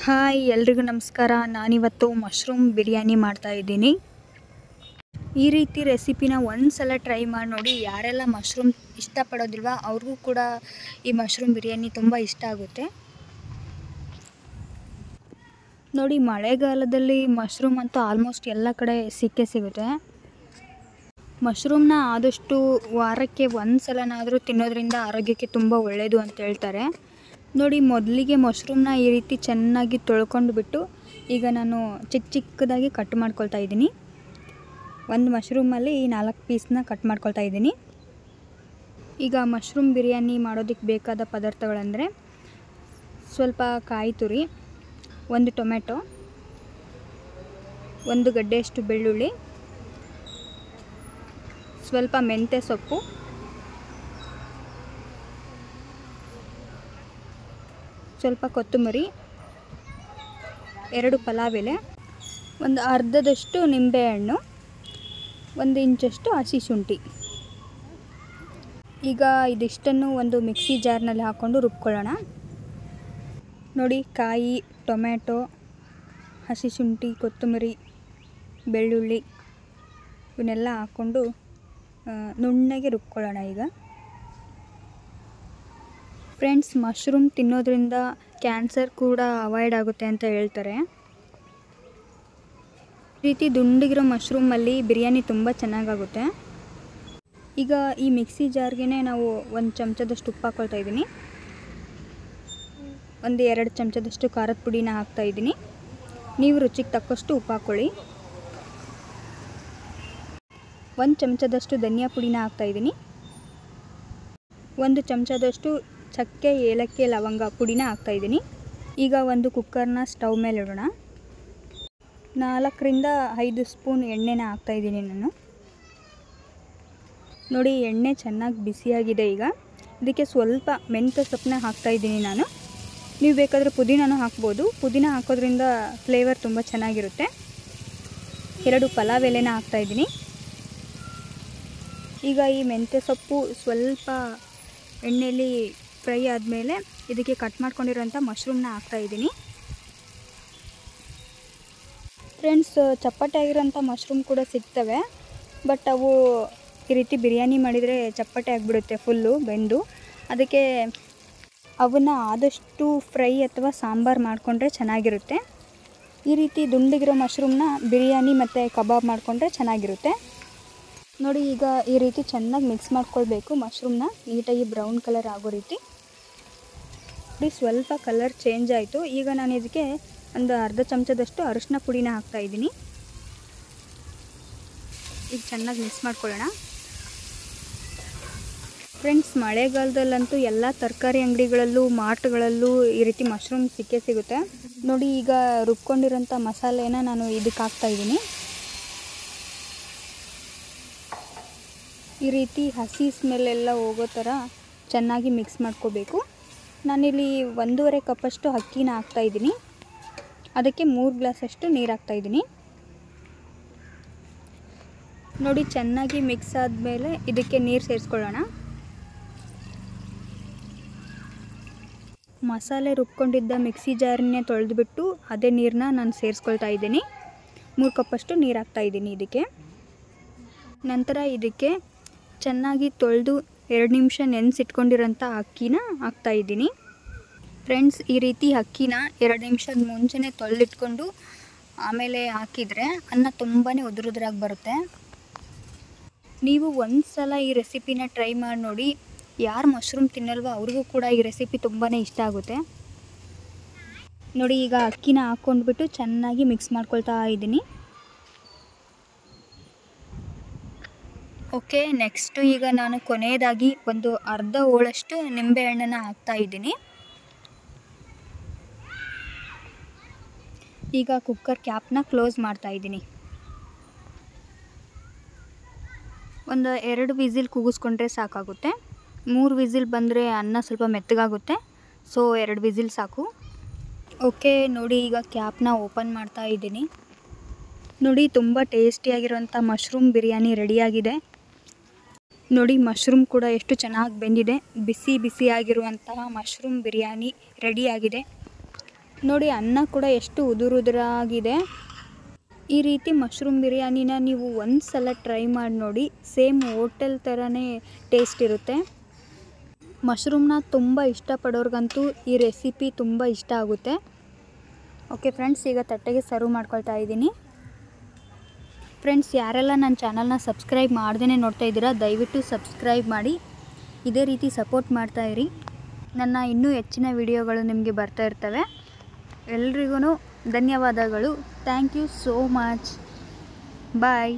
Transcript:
Hi ಎಲ್ರಿಗೂ ನಮಸ್ಕಾರ. ನಾನಿವತ್ತು ಮಶ್ರೂಮ್ ಬಿರಿಯಾನಿ ಮಾಡ್ತಾಯಿದ್ದೀನಿ. ಈ ರೀತಿ ರೆಸಿಪಿನ ಒಂದು ಸಲ ಟ್ರೈ ಮಾಡಿ ನೋಡಿ. ಯಾರೆಲ್ಲ ಮಶ್ರೂಮ್ ಇಷ್ಟಪಡೋದಿಲ್ವ ಅವ್ರಿಗೂ ಕೂಡ ಈ ಮಶ್ರೂಮ್ ಬಿರಿಯಾನಿ ತುಂಬ ಇಷ್ಟ ಆಗುತ್ತೆ. ನೋಡಿ, ಮಳೆಗಾಲದಲ್ಲಿ ಮಶ್ರೂಮ್ ಅಂತೂ ಆಲ್ಮೋಸ್ಟ್ ಎಲ್ಲ ಕಡೆ ಸಿಕ್ಕೇ ಸಿಗುತ್ತೆ. ಮಶ್ರೂಮ್ನ ಆದಷ್ಟು ವಾರಕ್ಕೆ ಒಂದು ಸಲನಾದರೂ ತಿನ್ನೋದ್ರಿಂದ ಆರೋಗ್ಯಕ್ಕೆ ತುಂಬ ಒಳ್ಳೆಯದು ಅಂತ ಹೇಳ್ತಾರೆ. ನೋಡಿ, ಮೊದಲಿಗೆ ಮಶ್ರೂಮ್ನ ಈ ರೀತಿ ಚೆನ್ನಾಗಿ ತೊಳ್ಕೊಂಡು ಬಿಟ್ಟು ಈಗ ನಾನು ಚಿಕ್ಕದಾಗಿ ಕಟ್ ಮಾಡ್ಕೊಳ್ತಾ ಇದ್ದೀನಿ. ಒಂದು ಮಶ್ರೂಮಲ್ಲಿ 4 ಪೀಸ್ನ ಕಟ್ ಮಾಡ್ಕೊಳ್ತಾ ಇದ್ದೀನಿ. ಈಗ ಮಶ್ರೂಮ್ ಬಿರಿಯಾನಿ ಮಾಡೋದಕ್ಕೆ ಬೇಕಾದ ಪದಾರ್ಥಗಳಂದರೆ ಸ್ವಲ್ಪ ಕಾಯಿ ತುರಿ, 1 ಟೊಮೆಟೊ, 1 ಗಡ್ಡೆಯಷ್ಟು ಬೆಳ್ಳುಳ್ಳಿ, ಸ್ವಲ್ಪ ಮೆಂತ್ಯ ಸೊಪ್ಪು, ಸ್ವಲ್ಪ ಕೊತ್ತಂಬರಿ, 2 ಪಲಾವ್ ಎಲೆ, ಒಂದು ಅರ್ಧದಷ್ಟು ನಿಂಬೆಹಣ್ಣು, 1 ಇಂಚಷ್ಟು ಹಸಿ ಶುಂಠಿ. ಈಗ ಇದಿಷ್ಟನ್ನು ಒಂದು ಮಿಕ್ಸಿ ಜಾರ್ನಲ್ಲಿ ಹಾಕ್ಕೊಂಡು ರುಬ್ಕೊಳ್ಳೋಣ. ನೋಡಿ, ಕಾಯಿ, ಟೊಮೆಟೊ, ಹಸಿ ಶುಂಠಿ, ಕೊತ್ತಂಬರಿ, ಬೆಳ್ಳುಳ್ಳಿ ಇವನ್ನೆಲ್ಲ ಹಾಕ್ಕೊಂಡು ನುಣ್ಣಗೆ ರುಬ್ಕೊಳ್ಳೋಣ. ಈಗ ಫ್ರೆಂಡ್ಸ್, ಮಶ್ರೂಮ್ ತಿನ್ನೋದ್ರಿಂದ ಕ್ಯಾನ್ಸರ್ ಕೂಡ ಅವಾಯ್ಡ್ ಆಗುತ್ತೆ ಅಂತ ಹೇಳ್ತಾರೆ. ಈ ರೀತಿ ದುಂಡಗಿರೋ ಮಶ್ರೂಮಲ್ಲಿ ಬಿರಿಯಾನಿ ತುಂಬ ಚೆನ್ನಾಗಾಗುತ್ತೆ. ಈಗ ಈ ಮಿಕ್ಸಿ ಜಾರ್ಗೆ ನಾವು 1 ಚಮಚದಷ್ಟು ಉಪ್ಪು ಹಾಕ್ಕೊಳ್ತಾ ಇದ್ದೀನಿ. 2 ಚಮಚದಷ್ಟು ಖಾರದ ಪುಡಿನ ಹಾಕ್ತಾಯಿದ್ದೀನಿ. ನೀವು ರುಚಿಗೆ ತಕ್ಕಷ್ಟು ಉಪ್ಪು ಹಾಕ್ಕೊಳ್ಳಿ. 1 ಚಮಚದಷ್ಟು ಧನಿಯಾ ಪುಡಿನ ಹಾಕ್ತಾಯಿದ್ದೀನಿ. 1 ಚಮಚದಷ್ಟು ಚಕ್ಕೆ, ಏಲಕ್ಕಿ, ಲವಂಗ ಪುಡಿನ ಹಾಕ್ತಾಯಿದ್ದೀನಿ. ಈಗ ಒಂದು ಕುಕ್ಕರ್ನ ಸ್ಟವ್ ಮೇಲೆ ಇಡೋಣ. 4 ರಿಂದ 5 ಸ್ಪೂನ್ ಎಣ್ಣೆನ ಹಾಕ್ತಾಯಿದ್ದೀನಿ ನಾನು. ನೋಡಿ, ಎಣ್ಣೆ ಚೆನ್ನಾಗಿ ಬಿಸಿಯಾಗಿದೆ. ಈಗ ಇದಕ್ಕೆ ಸ್ವಲ್ಪ ಮೆಂತ್ಯ ಸೊಪ್ಪನ್ನ ಹಾಕ್ತಾಯಿದ್ದೀನಿ ನಾನು. ನೀವು ಬೇಕಾದರೆ ಪುದೀನನೂ ಹಾಕ್ಬೋದು. ಪುದೀನ ಹಾಕೋದ್ರಿಂದ ಫ್ಲೇವರ್ ತುಂಬ ಚೆನ್ನಾಗಿರುತ್ತೆ. 2 ಪಲಾವ್ ಎಲೆನ ಹಾಕ್ತಾಯಿದ್ದೀನಿ. ಈಗ ಈ ಮೆಂತ್ಯ ಸೊಪ್ಪು ಸ್ವಲ್ಪ ಎಣ್ಣೆಯಲ್ಲಿ ಫ್ರೈ ಆದಮೇಲೆ ಇದಕ್ಕೆ ಕಟ್ ಮಾಡ್ಕೊಂಡಿರೋಂಥ ಮಶ್ರೂಮ್ನ ಹಾಕ್ತಾಯಿದ್ದೀನಿ. ಫ್ರೆಂಡ್ಸ್, ಚಪ್ಪಟೆ ಆಗಿರೋಂಥ ಮಶ್ರೂಮ್ ಕೂಡ ಸಿಗ್ತವೆ, ಬಟ್ ಅವು ಈ ರೀತಿ ಬಿರಿಯಾನಿ ಮಾಡಿದರೆ ಚಪ್ಪಟೆ ಆಗಿಬಿಡುತ್ತೆ ಫುಲ್ಲು ಬೆಂದು. ಅದಕ್ಕೆ ಅವನ್ನ ಆದಷ್ಟು ಫ್ರೈ ಅಥವಾ ಸಾಂಬಾರು ಮಾಡಿಕೊಂಡ್ರೆ ಚೆನ್ನಾಗಿರುತ್ತೆ. ಈ ರೀತಿ ದುಂಡಗಿರೋ ಮಶ್ರೂಮ್ನ ಬಿರಿಯಾನಿ ಮತ್ತು ಕಬಾಬ್ ಮಾಡಿಕೊಂಡ್ರೆ ಚೆನ್ನಾಗಿರುತ್ತೆ. ನೋಡಿ, ಈಗ ಈ ರೀತಿ ಚೆನ್ನಾಗಿ ಮಿಕ್ಸ್ ಮಾಡ್ಕೊಳ್ಬೇಕು. ಮಶ್ರೂಮ್ನ ನೀಟಾಗಿ ಬ್ರೌನ್ ಕಲರ್ ಆಗೋ ರೀತಿ. ನೋಡಿ, ಸ್ವಲ್ಪ ಕಲರ್ ಚೇಂಜ್ ಆಯಿತು. ಈಗ ನಾನು ಇದಕ್ಕೆ ಒಂದು ಅರ್ಧ ಚಮಚದಷ್ಟು ಅರಿಶಿನ ಪುಡಿನ ಹಾಕ್ತಾಯಿದ್ದೀನಿ. ಈಗ ಚೆನ್ನಾಗಿ ಮಿಕ್ಸ್ ಮಾಡ್ಕೊಳ್ಳೋಣ. ಫ್ರೆಂಡ್ಸ್, ಮಳೆಗಾಲದಲ್ಲಂತೂ ಎಲ್ಲ ತರಕಾರಿ ಅಂಗಡಿಗಳಲ್ಲೂ ಮಾರ್ಟ್ಗಳಲ್ಲೂ ಈ ರೀತಿ ಮಶ್ರೂಮ್ ಸಿಕ್ಕೇ ಸಿಗುತ್ತೆ. ನೋಡಿ, ಈಗ ರುಬ್ಕೊಂಡಿರೋಂಥ ಮಸಾಲೆನ ನಾನು ಇದಕ್ಕೆ ಹಾಕ್ತಾಯಿದ್ದೀನಿ. ಈ ರೀತಿ ಹಸಿ ಸ್ಮೆಲ್ಲೆಲ್ಲ ಹೋಗೋ ಥರ ಚೆನ್ನಾಗಿ ಮಿಕ್ಸ್ ಮಾಡ್ಕೋಬೇಕು. ನಾನಿಲ್ಲಿ 1.5 ಕಪ್ಪಷ್ಟು ಅಕ್ಕಿನ ಹಾಕ್ತಾಯಿದ್ದೀನಿ. ಅದಕ್ಕೆ 3 ಗ್ಲಾಸಷ್ಟು ನೀರು ಹಾಕ್ತಾಯಿದ್ದೀನಿ. ನೋಡಿ, ಚೆನ್ನಾಗಿ ಮಿಕ್ಸ್ ಆದಮೇಲೆ ಇದಕ್ಕೆ ನೀರು ಸೇರಿಸ್ಕೊಳ್ಳೋಣ. ಮಸಾಲೆ ರುಬ್ಕೊಂಡಿದ್ದ ಮಿಕ್ಸಿ ಜಾರನ್ನೇ ತೊಳೆದುಬಿಟ್ಟು ಅದೇ ನೀರನ್ನ ನಾನು ಸೇರಿಸ್ಕೊಳ್ತಾ ಇದ್ದೀನಿ. 3 ಕಪ್ಪಷ್ಟು ನೀರು ಹಾಕ್ತಾಯಿದ್ದೀನಿ ಇದಕ್ಕೆ. ನಂತರ ಇದಕ್ಕೆ ಚೆನ್ನಾಗಿ ತೊಳೆದು 2 ನಿಮಿಷ ನೆನೆಸಿಟ್ಕೊಂಡಿರೋಂಥ ಅಕ್ಕಿನ ಹಾಕ್ತಾಯಿದ್ದೀನಿ. ಫ್ರೆಂಡ್ಸ್, ಈ ರೀತಿ ಅಕ್ಕಿನ 2 ನಿಮಿಷದ ಮುಂಚೆನೇ ತೊಳೆದಿಟ್ಕೊಂಡು ಆಮೇಲೆ ಹಾಕಿದರೆ ಅನ್ನ ತುಂಬಾ ಉದುರಾಗಿ ಬರುತ್ತೆ. ನೀವು ಒಂದು ಸಲ ಈ ರೆಸಿಪಿನ ಟ್ರೈ ಮಾಡಿ ನೋಡಿ. ಯಾರು ಮಶ್ರೂಮ್ ತಿನ್ನಲ್ವೋ ಅವ್ರಿಗೂ ಕೂಡ ಈ ರೆಸಿಪಿ ತುಂಬಾ ಇಷ್ಟ ಆಗುತ್ತೆ. ನೋಡಿ, ಈಗ ಅಕ್ಕಿನ ಹಾಕ್ಕೊಂಡ್ಬಿಟ್ಟು ಚೆನ್ನಾಗಿ ಮಿಕ್ಸ್ ಮಾಡ್ಕೊಳ್ತಾ ಇದ್ದೀನಿ. ಓಕೆ, ನೆಕ್ಸ್ಟು ಈಗ ನಾನು ಕೊನೆಯದಾಗಿ ಒಂದು ಅರ್ಧ ಹೋಳಷ್ಟು ನಿಂಬೆಹಣ್ಣನ್ನು ಹಾಕ್ತಾಯಿದ್ದೀನಿ. ಈಗ ಕುಕ್ಕರ್ ಕ್ಯಾಪ್ನ ಕ್ಲೋಸ್ ಮಾಡ್ತಾಯಿದ್ದೀನಿ. ಒಂದು 2 ವಿಸಿಲ್ ಕೂಗಿಸ್ಕೊಂಡ್ರೆ ಸಾಕಾಗುತ್ತೆ. 3 ವಿಸಿಲ್ ಬಂದರೆ ಅನ್ನ ಸ್ವಲ್ಪ ಮೆತ್ತಗಾಗುತ್ತೆ. ಸೊ 2 ವಿಸಿಲ್ ಸಾಕು. ಓಕೆ, ನೋಡಿ, ಈಗ ಕ್ಯಾಪ್ನ ಓಪನ್ ಮಾಡ್ತಾ ಇದ್ದೀನಿ. ನೋಡಿ, ತುಂಬ ಟೇಸ್ಟಿಯಾಗಿರೋಂಥ ಮಶ್ರೂಮ್ ಬಿರಿಯಾನಿ ರೆಡಿಯಾಗಿದೆ. ನೋಡಿ, ಮಶ್ರೂಮ್ ಕೂಡ ಎಷ್ಟು ಚೆನ್ನಾಗಿ ಬೆಂದಿದೆ. ಬಿಸಿ ಬಿಸಿಯಾಗಿರುವಂತಹ ಮಶ್ರೂಮ್ ಬಿರಿಯಾನಿ ರೆಡಿಯಾಗಿದೆ. ನೋಡಿ ಅನ್ನ ಕೂಡ ಎಷ್ಟು ಉದುರುದುರಾಗಿದೆ. ಈ ರೀತಿ ಮಶ್ರೂಮ್ ಬಿರಿಯಾನಿನ ನೀವು ಒಂದು ಸಲ ಟ್ರೈ ಮಾಡಿ ನೋಡಿ, ಸೇಮ್ ಹೋಟೆಲ್ ಥರನೇ ಟೇಸ್ಟ್ ಇರುತ್ತೆ. ಮಶ್ರೂಮ್ನ ತುಂಬ ಇಷ್ಟಪಡೋರ್ಗಂತೂ ಈ ರೆಸಿಪಿ ತುಂಬ ಇಷ್ಟ ಆಗುತ್ತೆ. ಓಕೆ ಫ್ರೆಂಡ್ಸ್, ಈಗ ತಟ್ಟೆಗೆ ಸರ್ವ್ ಮಾಡ್ಕೊಳ್ತಾ ಇದ್ದೀನಿ. ಫ್ರೆಂಡ್ಸ್, ಯಾರೆಲ್ಲ ನನ್ನ ಚಾನಲ್ನ ಸಬ್ಸ್ಕ್ರೈಬ್ ಮಾಡ್ದೇ ನೋಡ್ತಾ ಇದ್ದೀರಾ, ದಯವಿಟ್ಟು ಸಬ್ಸ್ಕ್ರೈಬ್ ಮಾಡಿ ಇದೇ ರೀತಿ ಸಪೋರ್ಟ್ ಮಾಡ್ತಾಯಿರಿ. ನನ್ನ ಇನ್ನೂ ಹೆಚ್ಚಿನ ವಿಡಿಯೋಗಳು ನಿಮಗೆ ಬರ್ತಾ ಇರ್ತವೆ. ಎಲ್ರಿಗೂ ಧನ್ಯವಾದಗಳು. Thank you so much. Bye.